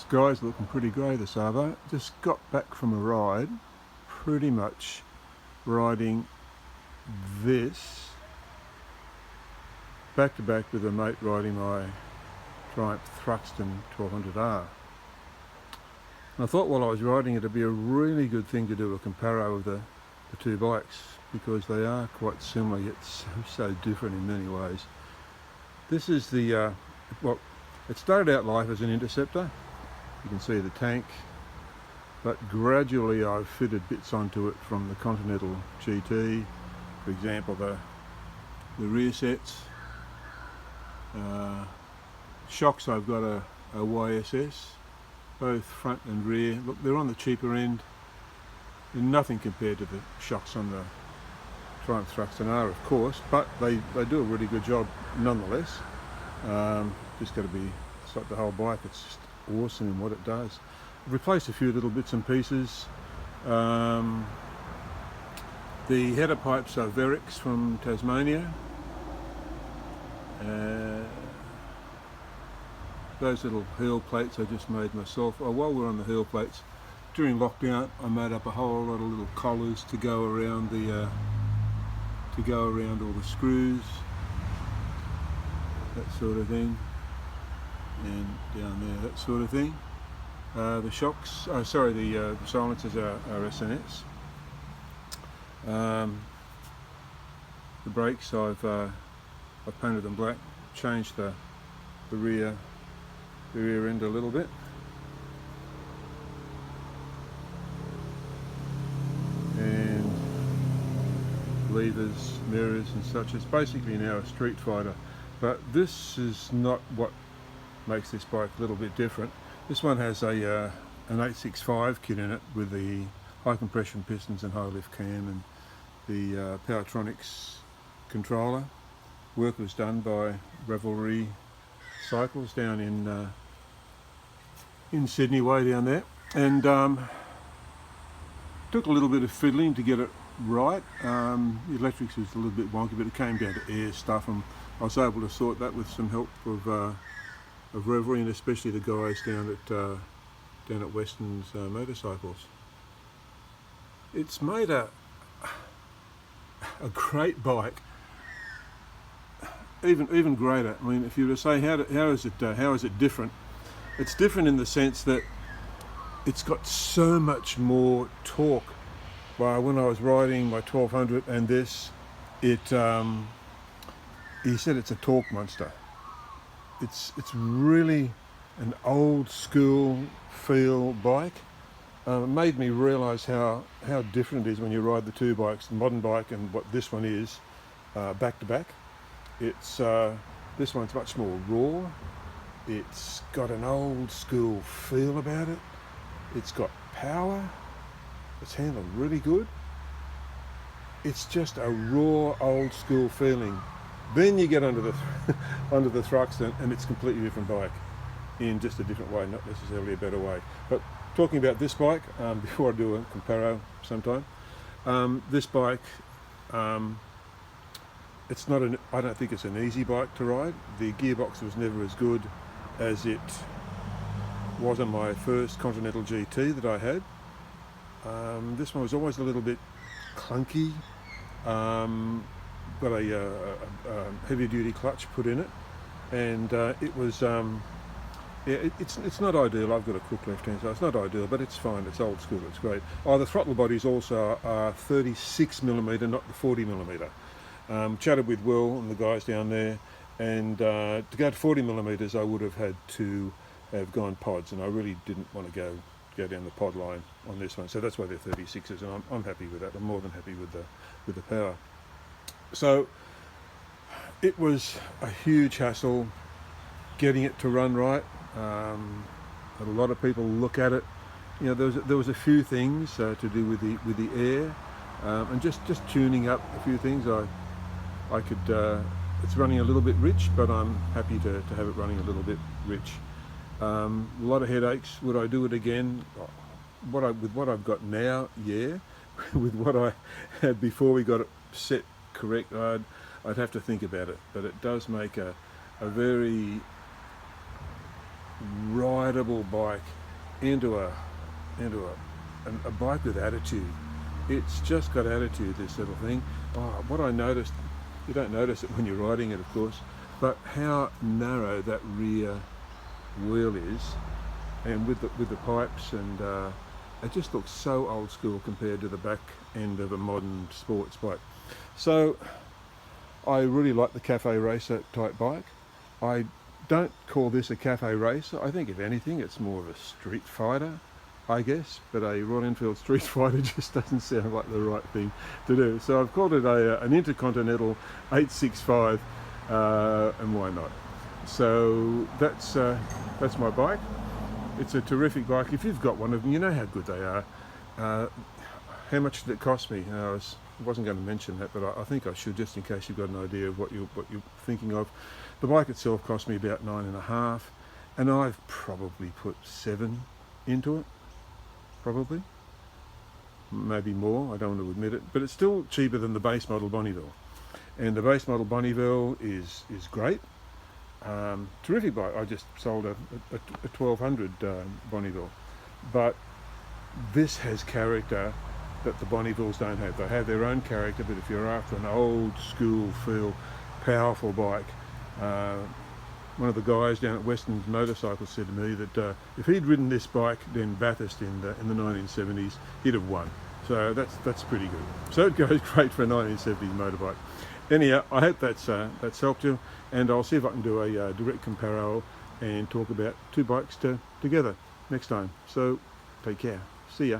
Sky's looking pretty grey this arvo. Just got back from a ride, pretty much riding this back to back with a mate riding my Triumph Thruxton 1200R. And I thought while I was riding it, it'd be a really good thing to do a comparo of the two bikes, because they are quite similar yet so different in many ways. This is the, well, it started out life as an Interceptor. You can see the tank, but gradually I've fitted bits onto it from the Continental GT. For example, the rear sets. Shocks, I've got a YSS, both front and rear. Look, they're on the cheaper end. They're nothing compared to the shocks on the Triumph Thruxton R, of course, but they do a really good job nonetheless. Just got to be, it's like the whole bike, it's just awesome in what it does. I've replaced a few little bits and pieces. The header pipes are Verix from Tasmania. Those little heel plates I just made myself. Oh, while we're on the heel plates, during lockdown I made up a whole lot of little collars to go around the all the screws, that sort of thing, and down there, that sort of thing. The shocks, the silencers are SNS. The brakes, I've painted them black, changed the rear end a little bit. And levers, mirrors and such. It's basically now a street fighter, but this is not what makes this bike a little bit different. This one has an 865 kit in it with the high compression pistons and high lift cam and the Powertronics controller. Work was done by Revelry Cycles down in Sydney, way down there, and took a little bit of fiddling to get it right. The electrics was a little bit wonky, but it came down to air stuff, and I was able to sort that with some help of Revelry, and especially the guys down at Western's Motorcycles. It's made a great bike, even greater. I mean, if you were to say how is it different? It's different in the sense that it's got so much more torque. When I was riding my 1200 and this, he said it's a torque monster. It's really an old school feel bike. It made me realise how different it is when you ride the two bikes, the modern bike and what this one is, back to back. It's this one's much more raw. It's got an old school feel about it. It's got power. It's handled really good. It's just a raw old school feeling. Then you get under the under the Thruxton and it's a completely different bike in just a different way, not necessarily a better way. But talking about this bike, before I do a comparo sometime, this bike, it's not I don't think it's an easy bike to ride. The gearbox was never as good as it was on my first Continental GT that I had. This one was always a little bit clunky. Got a heavy duty clutch put in it, and it was it's not ideal. I've got a crook left hand, so it's not ideal, but it's fine. It's old school. It's great. The throttle bodies also are 36mm, not the 40mm. Chatted with Will and the guys down there, and to go to 40mm I would have had to have gone pods, and I really didn't want to go down the pod line on this one, so that's why they're 36s, and I'm happy with that. I'm more than happy with the power. So it was a huge hassle getting it to run right. A lot of people look at it, you know, there was a few things to do with the air, and just tuning up a few things. I could it's running a little bit rich, but I'm happy to have it running a little bit rich. A lot of headaches. Would I do it again? With what I've got now, yeah. With what I had before we got it set correct, I'd have to think about it. But it does make a very rideable bike into a bike with attitude. It's just got attitude, this little thing. Oh, what I noticed, you don't notice it when you're riding it, of course, but how narrow that rear wheel is, and with the pipes, and it just looks so old school compared to the back end of a modern sports bike. So I really like the cafe racer type bike. I don't call this a cafe racer. I think if anything it's more of a street fighter, I guess, but a Royal Enfield Street Fighter just doesn't sound like the right thing to do. So I've called it an Intercontinental 865, and why not? So that's my bike. It's a terrific bike. If you've got one of them, you know how good they are. How much did it cost me? I wasn't going to mention that, but I think I should, just in case you've got an idea of what you're thinking of. The bike itself cost me about $9.5, and I've probably put $7 into it. Probably, maybe more, I don't want to admit it, but it's still cheaper than the base model Bonneville, and the base model Bonneville is great. Terrific bike. I just sold a 1200 Bonneville, but this has character that the Bonnevilles don't have. They have their own character, but if you're after an old school feel, powerful bike, one of the guys down at Western Motorcycle said to me that if he'd ridden this bike, then Bathurst in the 1970s, he'd have won. So that's pretty good. So it goes great for a 1970s motorbike. Anyhow, I hope that's helped you, and I'll see if I can do a direct comparo and talk about two bikes together next time. So take care. See ya.